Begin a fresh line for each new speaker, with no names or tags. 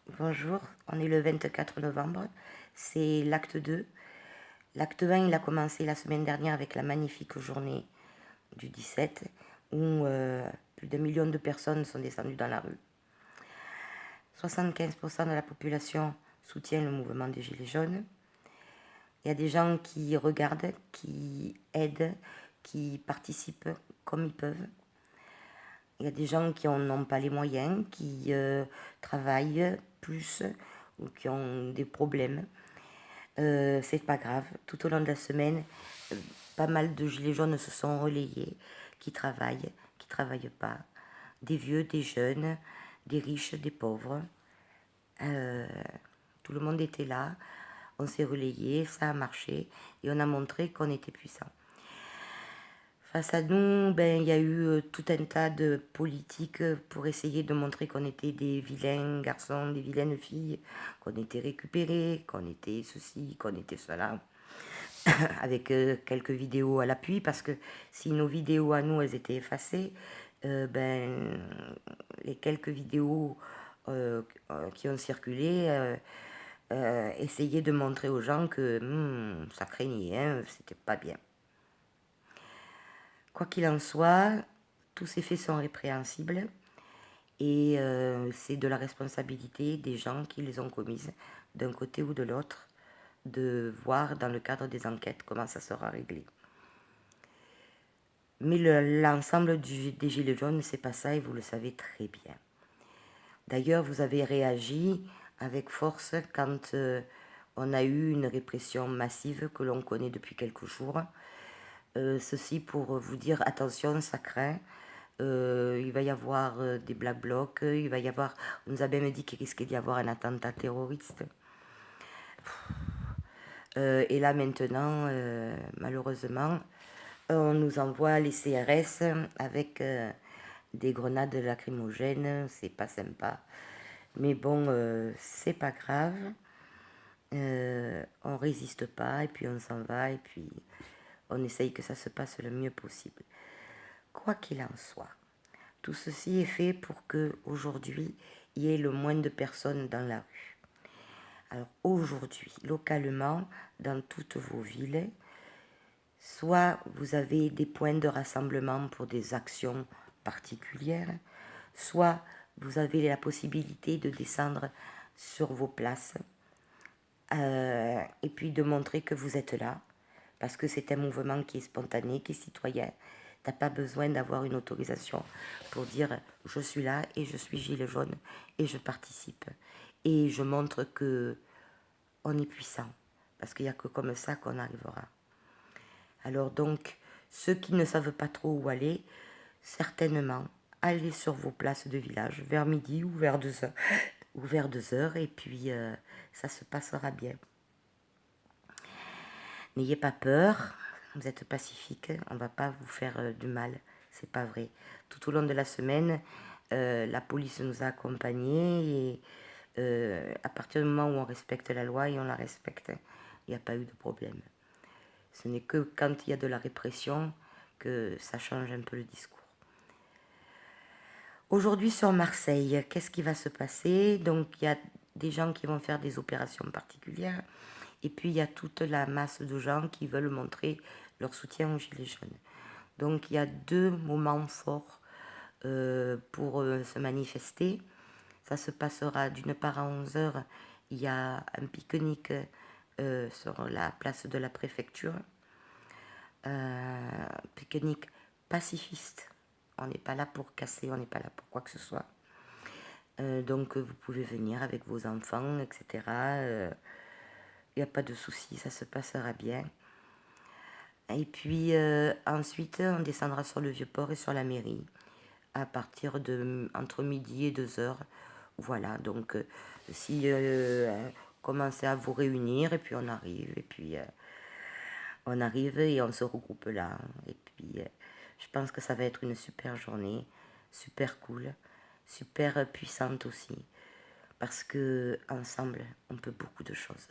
Bonjour, on est le 24 novembre, c'est l'acte 2. L'acte 1, il a commencé la semaine dernière avec la magnifique journée du 17, où plus d'1 million de personnes sont descendues dans la rue. 75% de la population soutient le mouvement des Gilets jaunes. Il y a des gens qui regardent, qui aident, qui participent comme ils peuvent. Il y a des gens qui n'ont pas les moyens, qui travaillent plus ou qui ont des problèmes. C'est pas grave. Tout au long de la semaine, pas mal de gilets jaunes se sont relayés, qui travaillent pas. Des vieux, des jeunes, des riches, des pauvres. Tout le monde était là. On s'est relayés, ça a marché et on a montré qu'on était puissant. Face à nous, il y a eu tout un tas de politiques pour essayer de montrer qu'on était des vilains garçons, des vilaines filles, qu'on était récupérés, qu'on était ceci, qu'on était cela, avec quelques vidéos à l'appui, parce que si nos vidéos à nous, elles étaient effacées, les quelques vidéos qui ont circulé essayaient de montrer aux gens que ça craignait, hein, c'était pas bien. Quoi qu'il en soit, tous ces faits sont répréhensibles et c'est de la responsabilité des gens qui les ont commises, d'un côté ou de l'autre, de voir dans le cadre des enquêtes comment ça sera réglé. Mais l'ensemble des Gilets jaunes, c'est pas ça et vous le savez très bien. D'ailleurs, vous avez réagi avec force quand on a eu une répression massive que l'on connaît depuis quelques jours. Ceci pour vous dire, attention, ça craint. Il va y avoir des black blocs, il va y avoir, on nous a même dit qu'il risquait d'y avoir un attentat terroriste. Et là maintenant, malheureusement, on nous envoie les CRS avec des grenades lacrymogènes, c'est pas sympa. Mais bon, c'est pas grave. On résiste pas et puis on s'en va et puis on essaye que ça se passe le mieux possible. Quoi qu'il en soit, tout ceci est fait pour que aujourd'hui il y ait le moins de personnes dans la rue. Alors aujourd'hui, localement, dans toutes vos villes, soit vous avez des points de rassemblement pour des actions particulières, soit vous avez la possibilité de descendre sur vos places et puis de montrer que vous êtes là, parce que c'est un mouvement qui est spontané, qui est citoyen. Tu n'as pas besoin d'avoir une autorisation pour dire je suis là et je suis gilet jaune et je participe. Et je montre que on est puissant, parce qu'il n'y a que comme ça qu'on arrivera. Alors donc, ceux qui ne savent pas trop où aller, certainement, allez sur vos places de village vers midi ou vers 2 heures, et puis ça se passera bien. N'ayez pas peur, vous êtes pacifique, on ne va pas vous faire du mal, c'est pas vrai. Tout au long de la semaine, la police nous a accompagnés et à partir du moment où on respecte la loi et on la respecte, il n'y a pas eu de problème. Ce n'est que quand il y a de la répression que ça change un peu le discours. Aujourd'hui sur Marseille, qu'est-ce qui va se passer? Donc il y a des gens qui vont faire des opérations particulières et puis il y a toute la masse de gens qui veulent montrer leur soutien aux Gilets jaunes. Donc il y a 2 moments forts pour se manifester. Ça se passera d'une part à 11 h, il y a un pique-nique sur la place de la préfecture. Pique-nique pacifiste. On n'est pas là pour casser, on n'est pas là pour quoi que ce soit. Donc vous pouvez venir avec vos enfants, etc. Il n'y a pas de souci, ça se passera bien. Et puis ensuite, on descendra sur le Vieux-Port et sur la mairie à partir de entre midi et 2 h. Voilà, donc si commencez à vous réunir et puis on arrive et puis on arrive et on se regroupe là. Et puis je pense que ça va être une super journée, super cool, super puissante aussi, parce que ensemble on peut beaucoup de choses.